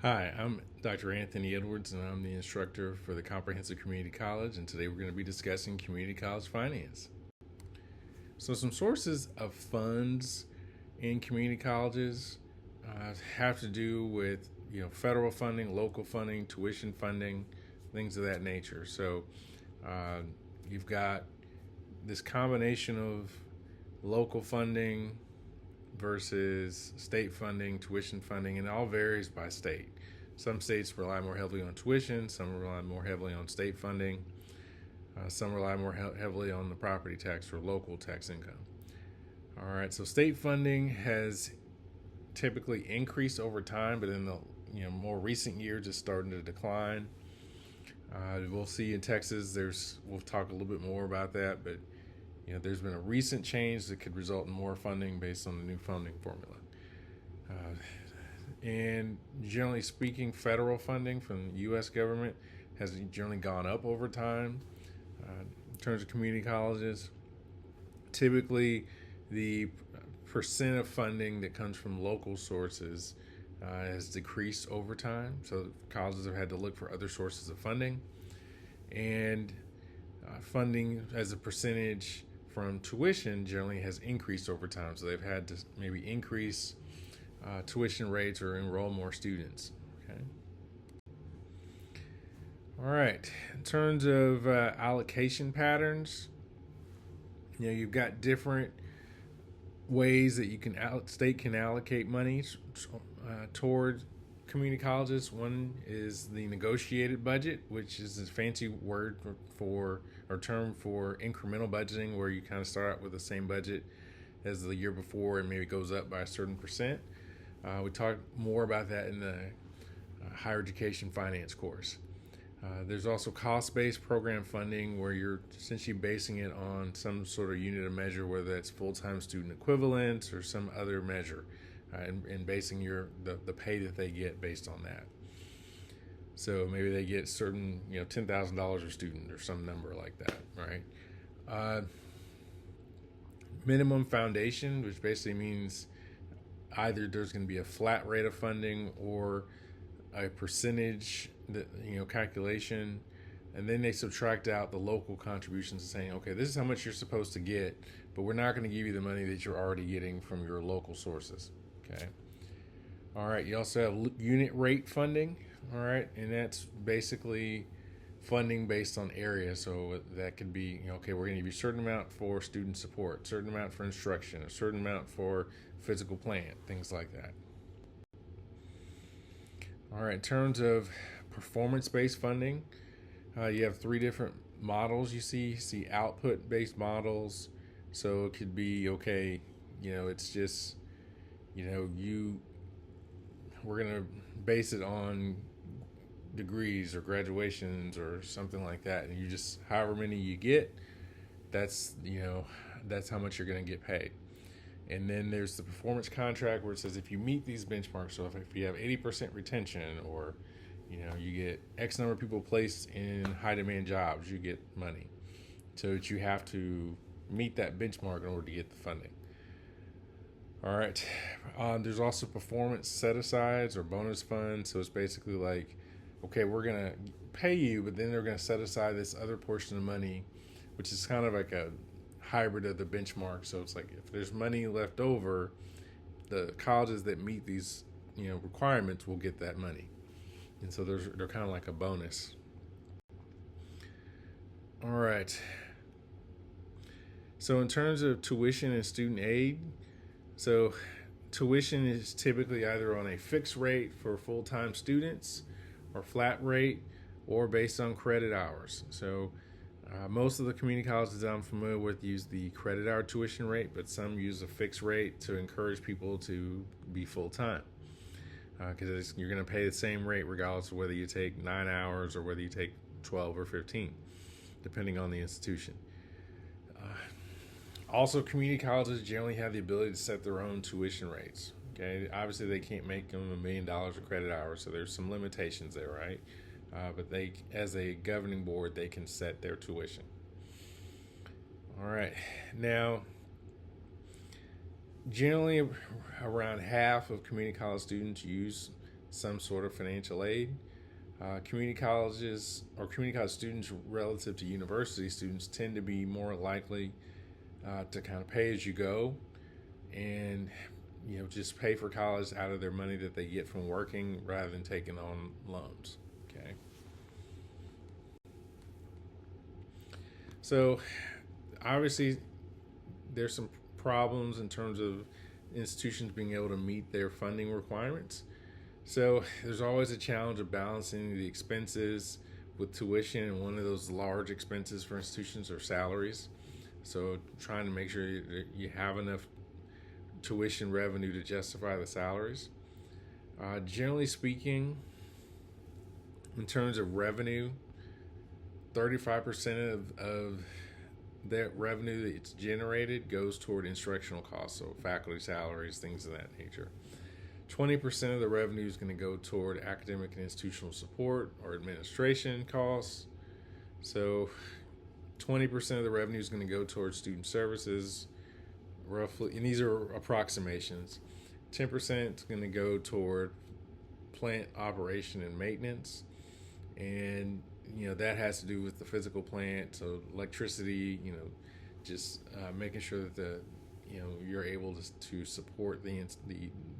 Hi, I'm Dr. Anthony Edwards, and I'm the instructor for the Comprehensive Community College. And today we're going to be discussing community college finance. So, some sources of funds in community colleges have to do with federal funding, local funding, tuition funding, things of that nature. So, uh, you've got this combination of local funding versus state funding, tuition funding, and it all varies by state. Some states rely more heavily on tuition, some rely more heavily on state funding, some rely more heavily on the property tax or local tax income. All right, so state funding has typically increased over time, but in the more recent years, it's starting to decline. We'll see in Texas. We'll talk a little bit more about that, but there's been a recent change that could result in more funding based on the new funding formula. And generally speaking, federal funding from the U.S. government has generally gone up over time in terms of community colleges. Typically, the percent of funding that comes from local sources has decreased over time. So colleges have had to look for other sources of funding. And funding as a percentage from tuition generally has increased over time. So they've had to maybe increase tuition rates or enroll more students. Okay. All right. In terms of allocation patterns, you've got different ways that state can allocate money toward community colleges. One is the negotiated budget, which is a fancy word for or term for incremental budgeting, where you kind of start out with the same budget as the year before and maybe goes up by a certain percent. We talk more about that in the higher education finance course. There's also cost-based program funding, where you're essentially basing it on some sort of unit of measure, whether that's full-time student equivalents or some other measure, and basing the pay that they get based on that. So maybe they get certain, $10,000 a student or some number like that, right? Minimum foundation, which basically means either there's going to be a flat rate of funding or a percentage that calculation, and then they subtract out the local contributions, saying, okay, this is how much you're supposed to get, but we're not going to give you the money that you're already getting from your local sources. Okay. All right. You also have unit rate funding. All right, and that's basically funding based on area. So that could be, okay, we're going to give you a certain amount for student support, a certain amount for instruction, a certain amount for physical plant, things like that. All right, in terms of performance-based funding, you have three different models you see. You see output-based models. So it could be, okay, it's just, we're going to base it on degrees or graduations or something like that. And you just, however many you get, that's how much you're going to get paid. And then there's the performance contract, where it says if you meet these benchmarks, so if you have 80% retention, or you get X number of people placed in high demand jobs, you get money. So that you have to meet that benchmark in order to get the funding. All right. There's also performance set asides or bonus funds. So it's basically like, okay, we're going to pay you, but then they're going to set aside this other portion of money, which is kind of like a hybrid of the benchmark. So it's like, if there's money left over, the colleges that meet these requirements will get that money, and so they're kind of like a bonus. All right. So in terms of tuition and student aid, so tuition is typically either on a fixed rate for full-time students, or flat rate, or based on credit hours. So most of the community colleges that I'm familiar with use the credit hour tuition rate, but some use a fixed rate to encourage people to be full-time, because you're going to pay the same rate regardless of whether you take 9 hours or whether you take 12 or 15, depending on the institution. Also, community colleges generally have the ability to set their own tuition rates. Okay, obviously they can't make them $1 million a credit hour, so there's some limitations there, right? But they, as a governing board, they can set their tuition. All right, now generally around half of community college students use some sort of financial aid. Community colleges or community college students relative to university students tend to be more likely to kind of pay as you go and just pay for college out of their money that they get from working rather than taking on loans. Okay. So obviously there's some problems in terms of institutions being able to meet their funding requirements. So there's always a challenge of balancing the expenses with tuition, and one of those large expenses for institutions are salaries. So trying to make sure you have enough tuition revenue to justify the salaries. Generally speaking, in terms of revenue, 35% of that revenue that's generated goes toward instructional costs, so faculty salaries, things of that nature. 20% of the revenue is going to go toward academic and institutional support or administration costs. So 20% of the revenue is going to go towards student services, roughly, and these are approximations. 10% is going to go toward plant operation and maintenance, and that has to do with the physical plant, so electricity, just making sure that you're able to support the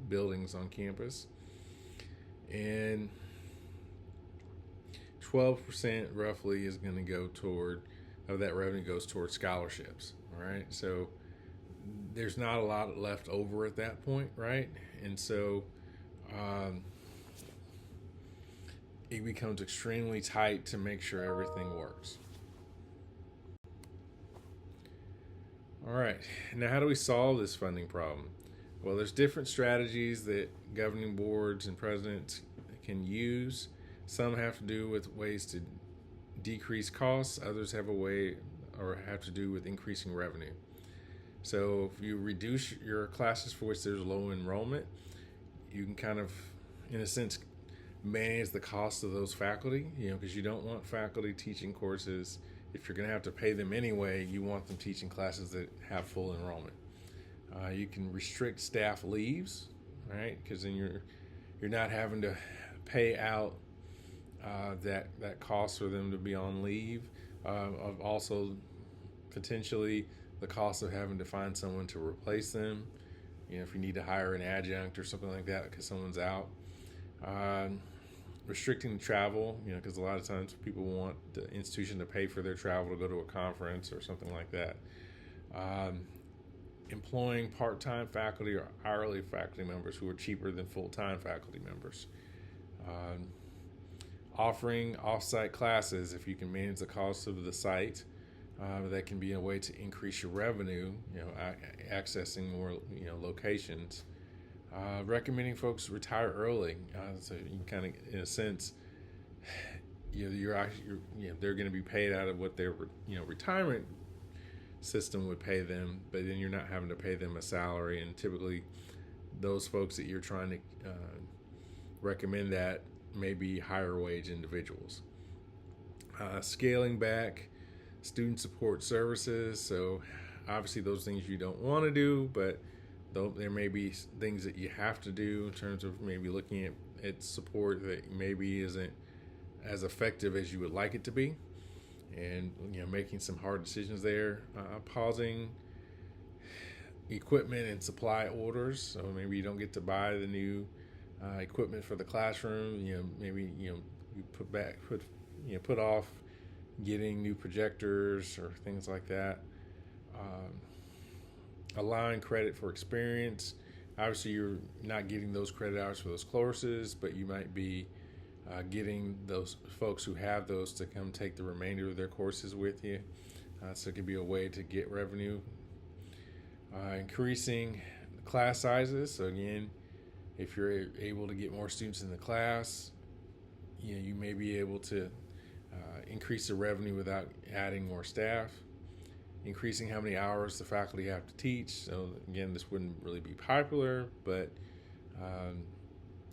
buildings on campus. And 12% roughly is going to go toward, of that revenue goes toward scholarships. All right, so there's not a lot left over at that point, right? And so it becomes extremely tight to make sure everything works. All right, now how do we solve this funding problem? Well, there's different strategies that governing boards and presidents can use. Some have to do with ways to decrease costs. Others have a way or have to do with increasing revenue. So if you reduce your classes for which there's low enrollment, you can kind of, in a sense, manage the cost of those faculty, because you don't want faculty teaching courses. If you're going to have to pay them anyway, you want them teaching classes that have full enrollment. You can restrict staff leaves, right? Because then you're not having to pay out that cost for them to be on leave. Of also potentially the cost of having to find someone to replace them. If you need to hire an adjunct or something like that because someone's out. Restricting travel, because a lot of times people want the institution to pay for their travel to go to a conference or something like that. Employing part-time faculty or hourly faculty members who are cheaper than full-time faculty members. Offering off-site classes if you can manage the cost of the site. That can be a way to increase your revenue, accessing more locations. Recommending folks retire early, so you kind of, in a sense, they're going to be paid out of what their retirement system would pay them, but then you're not having to pay them a salary. And typically, those folks that you're trying to recommend that may be higher wage individuals. Scaling back student support services, so obviously those things you don't want to do, but there may be things that you have to do in terms of maybe looking at support that maybe isn't as effective as you would like it to be, and making some hard decisions there. Pausing equipment and supply orders, so maybe you don't get to buy the new equipment for the classroom. Maybe you put off getting new projectors or things like that. Allowing credit for experience. Obviously, you're not getting those credit hours for those courses, but you might be getting those folks who have those to come take the remainder of their courses with you. So it could be a way to get revenue. Increasing class sizes. So again, if you're able to get more students in the class, you may be able to increase the revenue without adding more staff. Increasing how many hours the faculty have to teach. So again, this wouldn't really be popular, but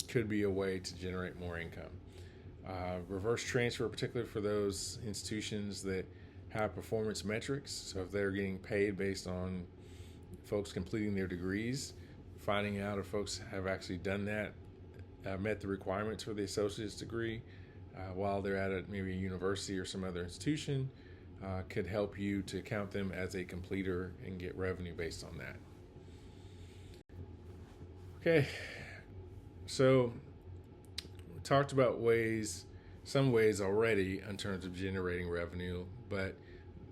could be a way to generate more income. Reverse transfer, particularly for those institutions that have performance metrics. So if they're getting paid based on folks completing their degrees, finding out if folks have actually done that met the requirements for the associate's degree while they're at maybe a university or some other institution, could help you to count them as a completer and get revenue based on that. Okay, so we talked about some ways already in terms of generating revenue, but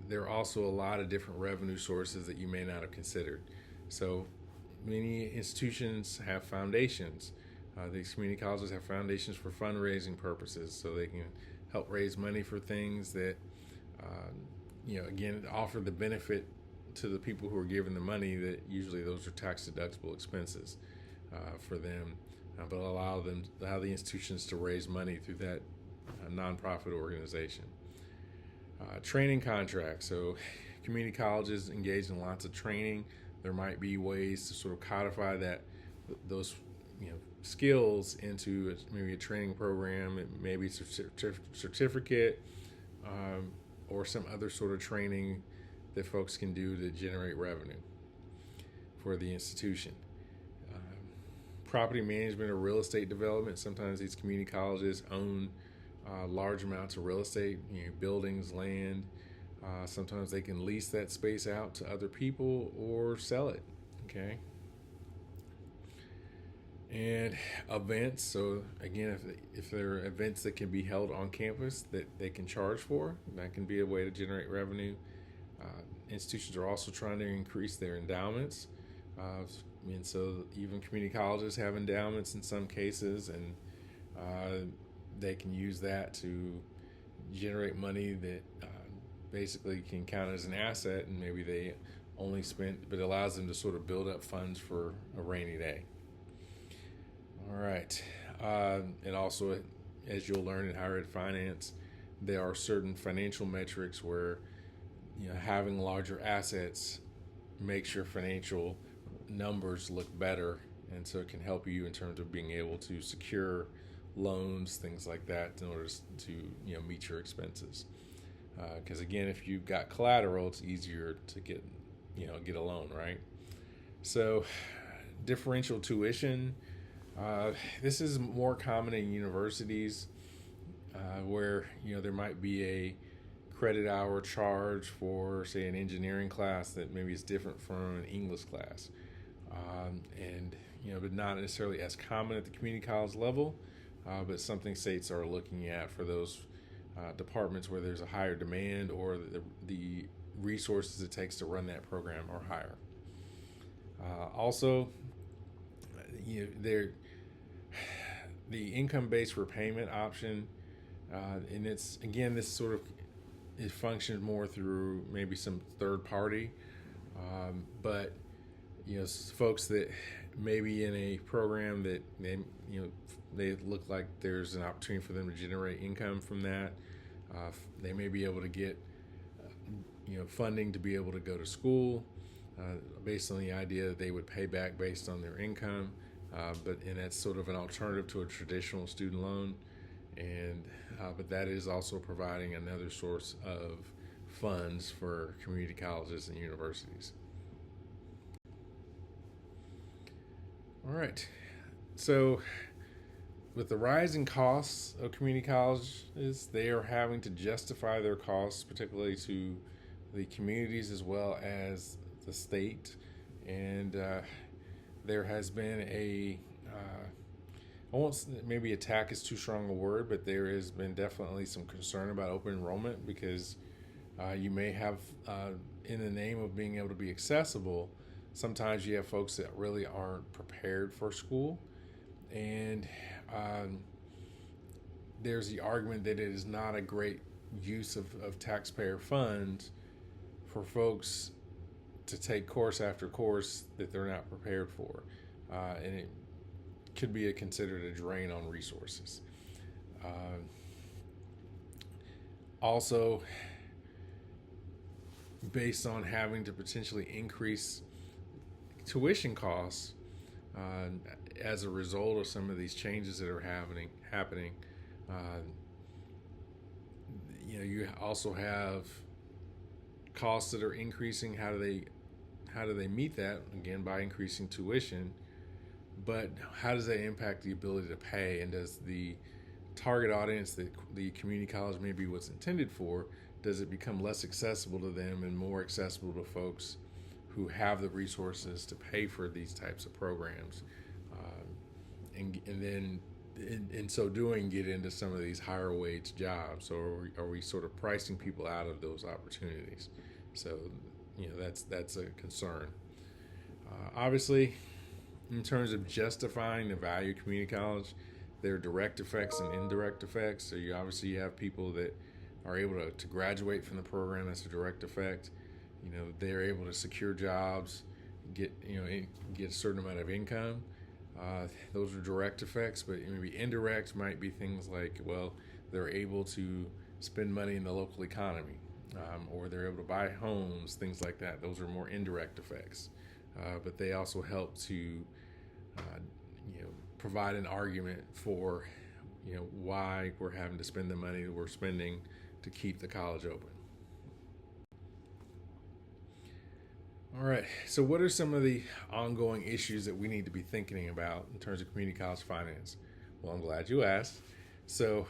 there are also a lot of different revenue sources that you may not have considered. So many institutions have foundations. These community colleges have foundations for fundraising purposes, so they can help raise money for things that, again, offer the benefit to the people who are giving the money, that usually those are tax deductible expenses for them, but allow the institutions to raise money through that nonprofit organization. Training contracts. So community colleges engage in lots of training. There might be ways to sort of codify those skills into maybe a training program, maybe certificate, or some other sort of training that folks can do to generate revenue for the institution. Property management or real estate development. Sometimes these community colleges own large amounts of real estate, buildings, land. Sometimes they can lease that space out to other people or sell it. Okay. And events. So again, if there are events that can be held on campus that they can charge for, that can be a way to generate revenue. Institutions are also trying to increase their endowments. And so even community colleges have endowments in some cases, and they can use that to generate money that basically can count as an asset, and maybe they only spent, but it allows them to sort of build up funds for a rainy day. All right. And also, as you'll learn in higher ed finance, there are certain financial metrics where having larger assets makes your financial numbers look better, and so it can help you in terms of being able to secure loans, things like that, in order to meet your expenses. Because again, if you've got collateral, it's easier to get a loan, right? So, differential tuition. This is more common in universities where there might be a credit hour charge for, say, an engineering class that maybe is different from an English class, but not necessarily as common at the community college level, but something states are looking at for those departments where there's a higher demand, or the resources it takes to run that program are higher. Also, the income-based repayment option, and it's, again, this sort of, it functions more through maybe some third party, but folks that maybe in a program that they look like there's an opportunity for them to generate income from that. They may be able to get funding to be able to go to school based on the idea that they would pay back based on their income, and that's sort of an alternative to a traditional student loan, but that is also providing another source of funds for community colleges and universities. All right, so with the rising costs of community colleges, they are having to justify their costs, particularly to the communities as well as the state. And there has been maybe attack is too strong a word, but there has been definitely some concern about open enrollment, because you may have, in the name of being able to be accessible, sometimes you have folks that really aren't prepared for school. And there's the argument that it is not a great use of taxpayer funds for folks to take course after course that they're not prepared for. And it could be considered a drain on resources. Also, based on having to potentially increase tuition costs as a result of some of these changes that are happening, you also have costs that are increasing. How do they meet that? Again, by increasing tuition. but how does that impact the ability to pay? And does the target audience that the community college may be what's intended for, does it become less accessible to them and more accessible to folks who have the resources to pay for these types of programs? And then in so doing, get into some of these higher wage jobs, or are we sort of pricing people out of those opportunities? So, that's a concern. Obviously, in terms of justifying the value of community college, there are direct effects and indirect effects. So you obviously have people that are able to graduate from the program. That's a direct effect. They're able to secure jobs, get a certain amount of income. Those are direct effects, but maybe indirect might be things like, well, they're able to spend money in the local economy, or they're able to buy homes, things like that. Those are more indirect effects, but they also help to, provide an argument for, why we're having to spend the money that we're spending to keep the college open. All right, so what are some of the ongoing issues that we need to be thinking about in terms of community college finance? Well, I'm glad you asked. So,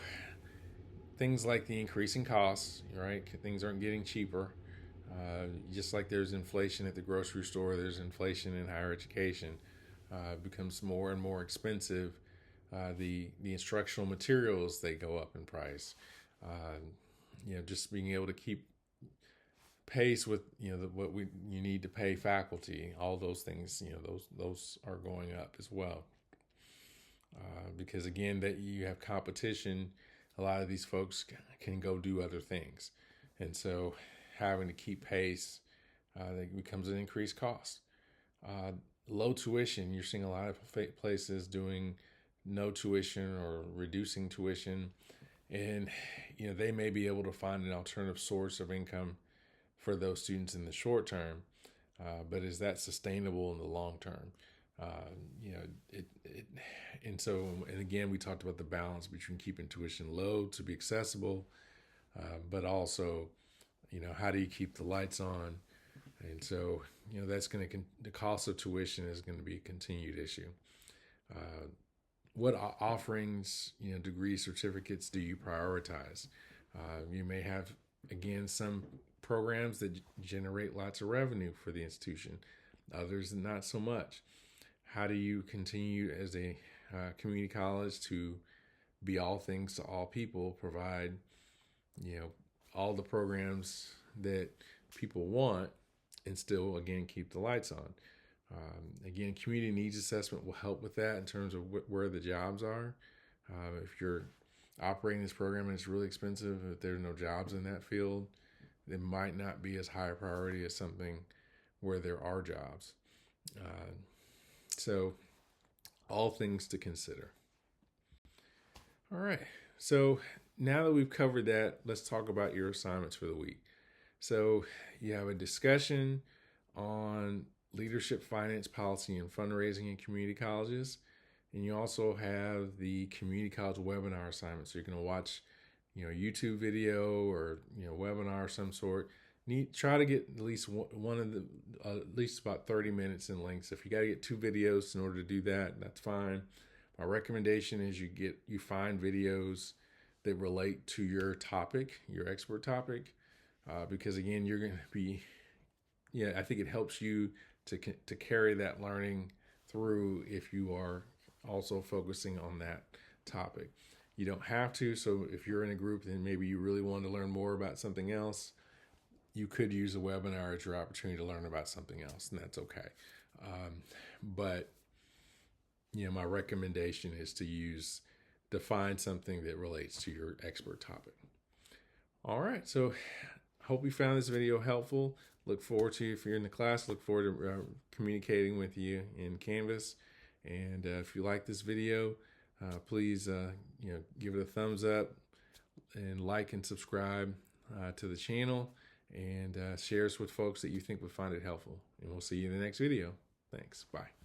things like the increasing costs, right? Things aren't getting cheaper. Just like there's inflation at the grocery store, there's inflation in higher education. It becomes more and more expensive. The instructional materials, they go up in price. Just being able to keep pace with what you need to pay faculty, all those things, those are going up as well, because again, that you have competition. A lot of these folks can go do other things, and so having to keep pace, that becomes an increased cost. Low tuition, you're seeing a lot of places doing no tuition or reducing tuition, and they may be able to find an alternative source of income for those students in the short term, but is that sustainable in the long term? And again, we talked about the balance between keeping tuition low to be accessible, but also, how do you keep the lights on? And so, that's going to, the cost of tuition is going to be a continued issue. What offerings, degree certificates do you prioritize? You may have, again, some programs that generate lots of revenue for the institution, others not so much. How do you continue as a community college to be all things to all people, provide all the programs that people want, and still again keep the lights on? Again, community needs assessment will help with that in terms of where the jobs are. If you're operating this program and it's really expensive, if there's no jobs in that field, it might not be as high a priority as something where there are jobs. So all things to consider. All right. So now that we've covered that, let's talk about your assignments for the week. So you have a discussion on leadership, finance, policy, and fundraising in community colleges. And you also have the community college webinar assignment. So you're going to watch, YouTube video or, webinar of some sort. Try to get at least one of the, at least about 30 minutes in length. So if you got to get 2 videos in order to do that, that's fine. My recommendation is you find videos that relate to your topic, your expert topic, because again, you're going to be, I think it helps you to carry that learning through if you are also focusing on that topic. You don't have to. So if you're in a group and maybe you really want to learn more about something else, you could use a webinar as your opportunity to learn about something else, and that's okay. But my recommendation is to find something that relates to your expert topic. All right, so hope you found this video helpful. Look forward to, if you're in the class, look forward to communicating with you in Canvas. And if you like this video, please give it a thumbs up and like and subscribe to the channel, and share us with folks that you think would find it helpful. And we'll see you in the next video. Thanks. Bye.